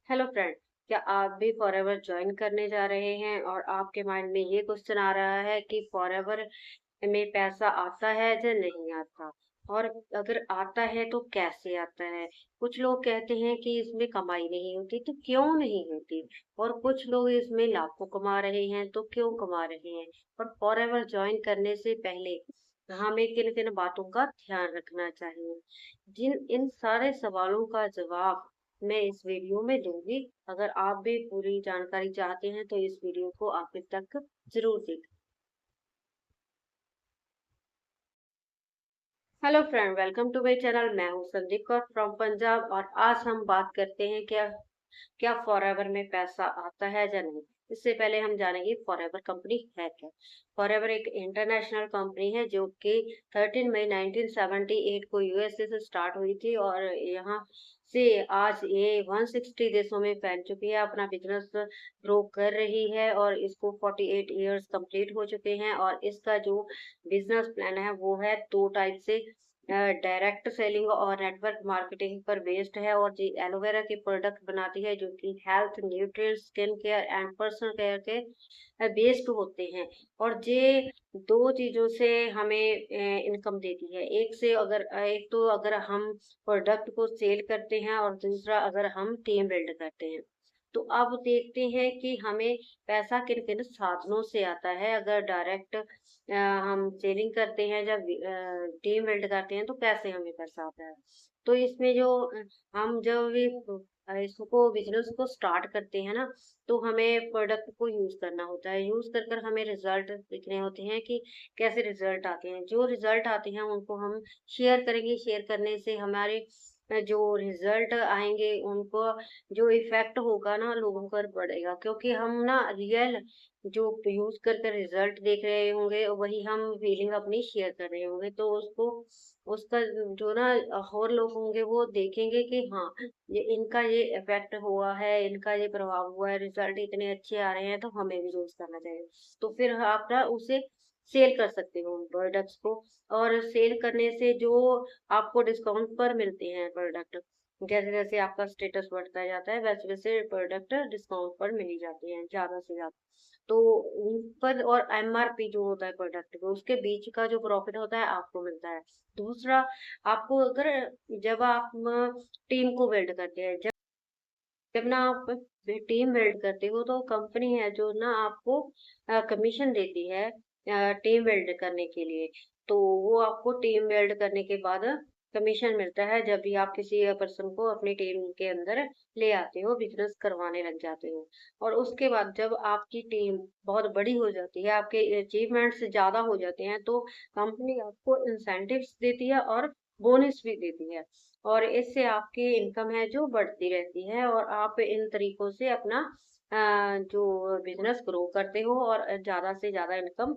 Hello friend. क्या आप भी फॉरएवर ज्वाइन करने जा रहे हैं और आपके माइंड में ये क्वेश्चन आ रहा है कि फॉरएवर में पैसा आता है या नहीं आता, और अगर आता है तो कैसे आता है। कुछ लोग कहते हैं कि इसमें कमाई नहीं होती, तो क्यों नहीं होती। और कुछ लोग इसमें लाखों कमा रहे हैं, तो क्यों कमा रहे हैं। और फॉरएवर ज्वाइन करने से पहले हमें किन किन बातों का ध्यान रखना चाहिए, जिन इन सारे सवालों का जवाब मैं इस वीडियो में दूंगी। अगर आप भी पूरी जानकारी चाहते हैं तो इस वीडियो को आखिर तक जरूर देखें। Hello friend, welcome to my channel. मैं हूं संदीप कौर फ्रॉम पंजाब, और आज हम बात करते हैं क्या क्या फॉरएवर में पैसा आता है या नहीं। इससे पहले हम जानेंगे फॉरएवर कंपनी है क्या। फॉरएवर एक इंटरनेशनल कंपनी है जो कि 13 मई 1978 को यूएसए से स्टार्ट हुई थी, और यहाँ से आज ये 160 देशों में फैल चुकी है। अपना बिजनेस ग्रो कर रही है और इसको 48 इयर्स कंप्लीट हो चुके हैं। और इसका जो बिजनेस प्लान है वो है दो टाइप से, डायरेक्ट सेलिंग और नेटवर्क मार्केटिंग पर बेस्ड है। और जी एलोवेरा के प्रोडक्ट बनाती है जो कि health, nutrient, skin care and personal care के बेस्ड होते हैं। और ये दो चीजों से हमें इनकम देती है। एक तो अगर हम प्रोडक्ट को सेल करते हैं, और दूसरा अगर हम टीम बिल्ड करते हैं। तो अब देखते हैं कि हमें पैसा किन किन साधनों से आता है। अगर डायरेक्ट हम सेलिंग करते हैं, जब टीम बिल्ड करते हैं, तो कैसे हमें पैसा आता है। तो इसमें जो हम जब भी इसको बिजनेस को स्टार्ट करते हैं ना, तो हमें प्रोडक्ट को यूज करना होता है। यूज कर कर हमें रिजल्ट दिखने होते हैं कि कैसे रिजल्ट आते हैं। जो रिजल्ट आते हैं उनको हम शेयर करेंगे। शेयर करने से हमारे जो रिजल्ट आएंगे उनको जो इफेक्ट होगा ना लोगों पर पड़ेगा, क्योंकि हम ना रियल जो यूज कर कर रिजल्ट देख रहे होंगे, वही हम फीलिंग अपनी शेयर कर रहे होंगे। तो उसको उसका जो ना और लोग होंगे वो देखेंगे कि हाँ, ये इनका ये इफेक्ट हुआ है, इनका ये प्रभाव हुआ है, रिजल्ट इतने अच्छे आ रहे हैं, तो हमें भी यूज करना चाहिए। तो फिर आप ना उसे सेल कर सकते हो प्रोडक्ट्स को। और सेल करने से जो आपको डिस्काउंट पर मिलते हैं प्रोडक्ट, जैसे जैसे आपका स्टेटस बढ़ता जाता है वैसे वैसे प्रोडक्ट डिस्काउंट पर मिल जाते हैं ज्यादा से ज्यादा। तो उन पर और एमआरपी जो होता है प्रोडक्ट को, उसके बीच का जो प्रॉफिट होता है आपको मिलता है। दूसरा, आपको अगर जब आप टीम को बिल्ड करते हैं, जब जब ना आप टीम बिल्ड करते हो, तो कंपनी है जो ना आपको कमीशन देती है टीम बिल्ड करने के लिए। तो वो आपको टीम बिल्ड करने के बाद कमीशन मिलता है, जब भी आप किसी पर्सन को अपनी टीम के अंदर ले आते हो, बिजनेस करवाने लग जाते हो। और उसके बाद जब आपकी टीम बहुत बड़ी हो जाती है, आपके अचीवमेंट्स ज्यादा हो जाते हैं, तो कंपनी आपको इंसेंटिव्स देती है और बोनस भी देती है। और इससे आपकी इनकम है जो बढ़ती रहती है, और आप इन तरीकों से अपना जो बिजनेस ग्रो करते हो और ज्यादा से ज्यादा इनकम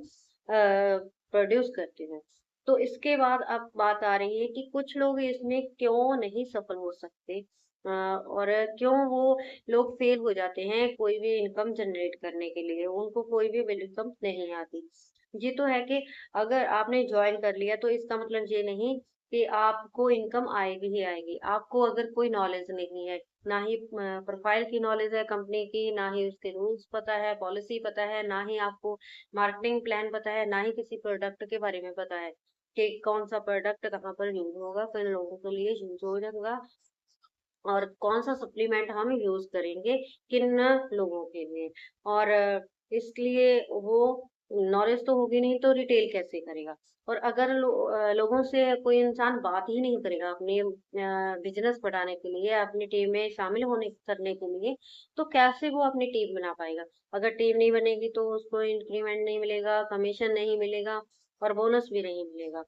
प्रोड्यूस करते हो। तो इसके बाद अब बात आ रही है कि कुछ लोग इसमें क्यों नहीं सफल हो सकते, और क्यों वो लोग फेल हो जाते हैं कोई भी इनकम जनरेट करने के लिए, उनको कोई भी इनकम नहीं आती। ये तो है कि अगर आपने ज्वाइन कर लिया तो इसका मतलब ये नहीं कि आपको इनकम आएगी ही आएगी। आपको अगर कोई नॉलेज नहीं है, ना ही प्रोफाइल की नॉलेज है कंपनी की, ना ही उसके रूल्स पता है, पॉलिसी पता है, ना ही आपको मार्केटिंग प्लान पता है, ना ही किसी प्रोडक्ट के बारे में पता है कि कौन सा प्रोडक्ट कहाँ पर यूज होगा, किन लोगों के लिए यूज हो जाएगा, और कौन सा सप्लीमेंट हम यूज करेंगे किन लोगों के लिए। और इसलिए वो नॉलेज तो होगी नहीं तो रिटेल कैसे करेगा। और अगर लोगों से कोई इंसान बात ही नहीं करेगा अपने बिजनेस बढ़ाने के लिए, अपनी टीम में शामिल होने करने के लिए, तो कैसे वो अपनी टीम बना पाएगा। अगर टीम नहीं बनेगी तो उसको इंक्रीमेंट नहीं मिलेगा, कमीशन नहीं मिलेगा, और बोनस भी नहीं मिलेगा।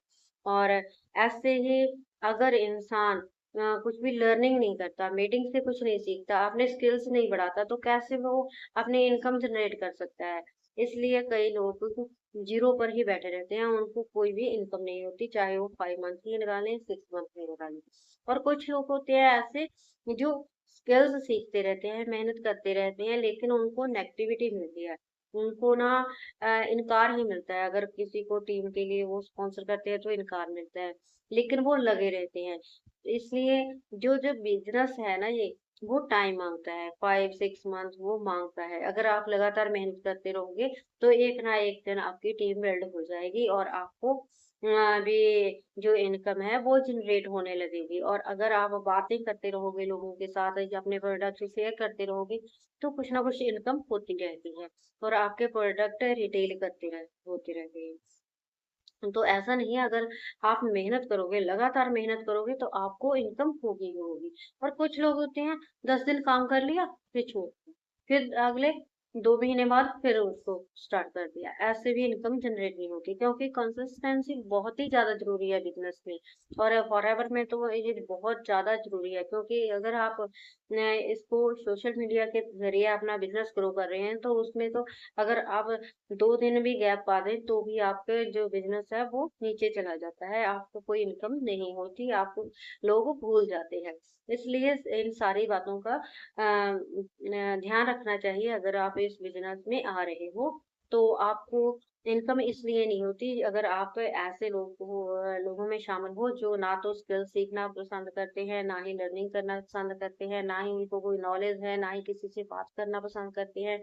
और ऐसे ही अगर इंसान कुछ भी लर्निंग नहीं करता, मीटिंग से कुछ नहीं सीखता, अपने स्किल्स नहीं बढ़ाता, तो कैसे वो अपनी इनकम जनरेट कर सकता है। इसलिए कई लोग जीरो पर ही बैठे रहते हैं, उनको कोई भी इनकम नहीं होती, चाहे वो 5 मंथ की निकालें, 6 मंथ की निकालें। और कुछ लोग होते हैं ऐसे जो स्किल्स सीखते रहते हैं, मेहनत करते रहते हैं, लेकिन उनको नेगेटिविटी मिलती है। उनको ना इनकार ही मिलता है। अगर किसी को टीम के लिए वो स्पॉन्सर करते हैं तो इनकार मिलता है, लेकिन वो लगे रहते हैं। इसलिए जो जो बिजनेस है ना, ये वो टाइम मांगता है, 5-6 मंथ वो मांगता है। अगर आप लगातार मेहनत करते रहोगे तो एक ना एक दिन आपकी टीम बिल्ड हो जाएगी और आपको अभी जो इनकम है वो जनरेट होने लगेगी। और अगर आप बातें करते रहोगे लोगों के साथ या अपने प्रोडक्ट शेयर करते रहोगे तो कुछ ना कुछ इनकम होती रहती है और आपके प्रोडक्ट रिटेल करते रह होते रहते हैं। तो ऐसा नहीं है, अगर आप मेहनत करोगे, लगातार मेहनत करोगे तो आपको इनकम होगी ही होगी। और कुछ लोग होते हैं 10 दिन काम कर लिया फिर छोड़ दिया, फिर अगले 2 महीने बाद फिर उसको स्टार्ट कर दिया। ऐसे भी इनकम जनरेट नहीं होती क्योंकि कंसिस्टेंसी बहुत ही ज़्यादा ज़रूरी है बिज़नेस में। और फॉरएवर में तो ये बहुत ज़्यादा ज़रूरी है क्योंकि अगर आप इसको सोशल मीडिया के ज़रिए अपना बिज़नेस ग्रो कर रहे हैं तो उसमें तो अगर आप 2 दिन भी गैप पा दें तो भी आपके जो बिज़नेस है वो नीचे चला जाता है, आपको कोई इनकम नहीं होती, आप लोग भूल जाते हैं। इसलिए इन सारी बातों का ध्यान रखना चाहिए। अगर आप इस बिज़नेस में आ रहे हो, तो आपको इनकम इसलिए नहीं होती अगर आप ऐसे लोगों में शामिल हो जो ना तो स्किल सीखना पसंद करते हैं, ना ही लर्निंग करना पसंद करते हैं, ना ही उनको कोई नॉलेज है, ना ही किसी से बात करना पसंद करते हैं।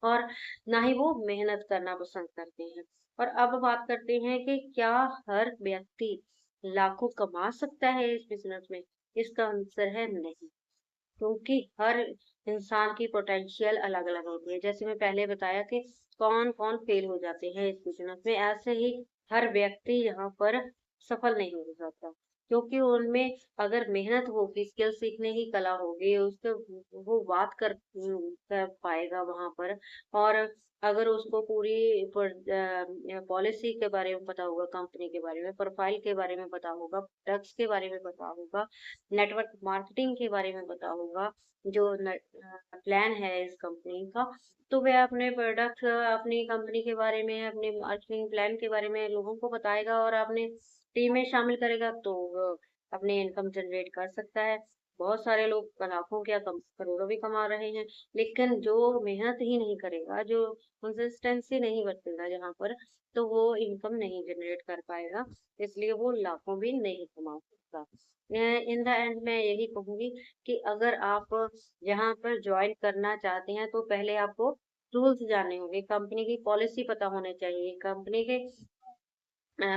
और ना ही वो मेहनत करना पसंद करते हैं। और अब बात करते हैं कि क्या हर व्यक्ति लाखों कमा सकता है इस बिज़नेस में? इसका आंसर है नहीं, क्योंकि हर इंसान की पोटेंशियल अलग-अलग होती है। जैसे मैं पहले बताया कि कौन-कौन फेल हो जाते हैं इस बिज़नेस में, ऐसे ही हर व्यक्ति यहाँ पर सफल नहीं हो जाता। क्योंकि उनमें अगर मेहनत होगी, स्किल सीखने की कला होगी, उसको वो बात कर पाएगा वहाँ पर। और अगर उसको पूरी पॉलिसी के बारे में पता होगा, कंपनी के बारे में, प्रोफाइल के बारे में पता होगा, प्रोडक्ट्स के बारे में पता होगा, नेटवर्क मार्केटिंग के बारे में पता होगा, जो प्लान है इस कंपनी का, तो वह अपने प्रोडक्ट अपनी कंपनी के बारे में, अपने मार्केटिंग प्लान के बारे में लोगों को बताएगा और अपने टीम में शामिल करेगा तो वो अपनी इनकम जनरेट कर सकता है। बहुत सारे लोग लाखों क्या करोड़ों भी कमा रहे हैं, लेकिन जो मेहनत ही नहीं करेगा, जो कंसिस्टेंसी नहीं बरतेगा जहाँ पर, तो वो इनकम नहीं जनरेट कर पाएगा, इसलिए वो लाखों भी नहीं कमा सकता। इन द एंड मैं यही कहूंगी कि अगर आप यहाँ पर ज्वाइन करना चाहते हैं तो पहले आपको रूल्स जानने होंगे, कंपनी की पॉलिसी पता होनी चाहिए, कंपनी के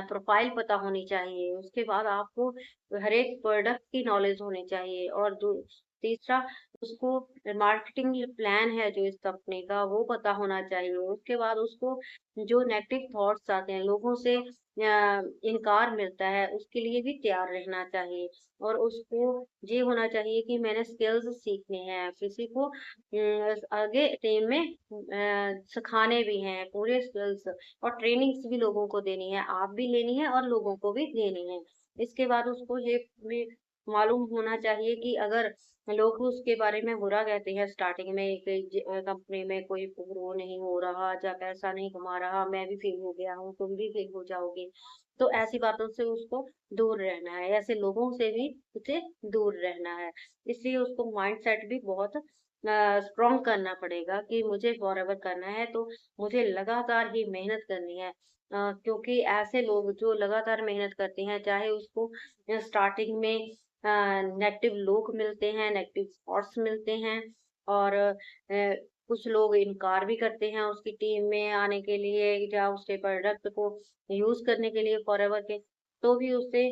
प्रोफाइल पता होनी चाहिए। उसके बाद आपको हर एक प्रोडक्ट की नॉलेज होनी चाहिए और तीसरा उसको मार्केटिंग प्लान है जो इस कंपनी का वो पता होना चाहिए। उसके बाद उसको जो नेगेटिव थॉट्स आते हैं, लोगों से इनकार मिलता है, उसके लिए भी तैयार रहना चाहिए। और उसको ये होना चाहिए कि मैंने स्किल्स सीखने हैं, किसी को आगे टीम में सिखाने भी हैं पूरे स्किल्स, और ट्रेनिंग्स भी लोगों को देनी है, आप भी लेनी है और लोगों को भी देनी है। इसके बाद उसको ये भी मालूम होना चाहिए कि अगर लोग उसके बारे में बुरा कहते हैं स्टार्टिंग में कि कंपनी में कोई ग्रो नहीं हो रहा या पैसा नहीं कमा रहा, मैं भी फेल हो गया हूँ, तुम भी फेल हो जाओगे। तो ऐसी बातों से उसको दूर रहना है, ऐसे लोगों से भी उसे दूर रहना है। इसलिए उसको माइंडसेट भी बहुत स्ट्रॉन्ग करना पड़ेगा कि मुझे फॉरएवर करना है तो मुझे लगातार ही मेहनत करनी है। क्योंकि ऐसे लोग जो लगातार मेहनत करते हैं, चाहे उसको स्टार्टिंग में नेगेटिव लोग मिलते हैं, नेगेटिव थॉट्स मिलते हैं और कुछ लोग इनकार भी करते हैं उसकी टीम में आने के लिए या उसके प्रोडक्ट को यूज़ करने के लिए फॉरएवर के, तो भी उसे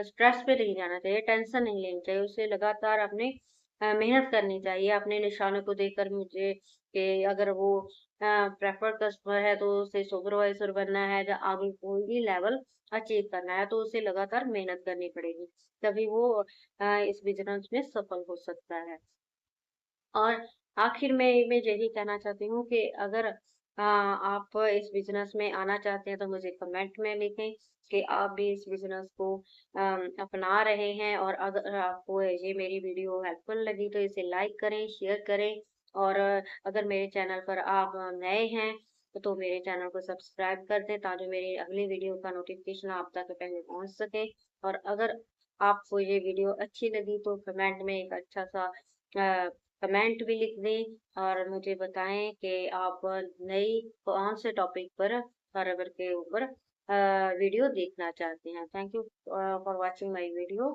स्ट्रेस पे नहीं जाना चाहिए, टेंशन नहीं लेनी चाहिए, उसे लगातार अपने मेहनत करनी चाहिए अपने निशानों को देखकर। मुझे कि अगर वो प्रेफर्ड कस्टमर है तो उसे सुपरवाइजर बनना है या आगे कोई भी लेवल अचीव करना है तो उसे लगातार मेहनत करनी पड़ेगी, तभी वो इस बिजनेस में सफल हो सकता है। और आखिर में मैं यही कहना चाहती हूँ कि अगर आप इस बिज़नेस में आना चाहते हैं तो मुझे कमेंट में लिखें कि आप भी इस बिज़नेस को अपना रहे हैं। और अगर आपको ये मेरी वीडियो हेल्पफुल लगी तो इसे लाइक करें, शेयर करें। और अगर मेरे चैनल पर आप नए हैं तो मेरे चैनल को सब्सक्राइब कर दें ताकि मेरी अगली वीडियो का नोटिफिकेशन आप तक पहले पहुँच सके। और अगर आपको ये वीडियो अच्छी लगी तो कमेंट में एक अच्छा सा कमेंट भी लिख दें और मुझे बताएं कि आप नई कौन से टॉपिक पर फॉरएवर के ऊपर वीडियो देखना चाहते हैं। Thank you for watching my video.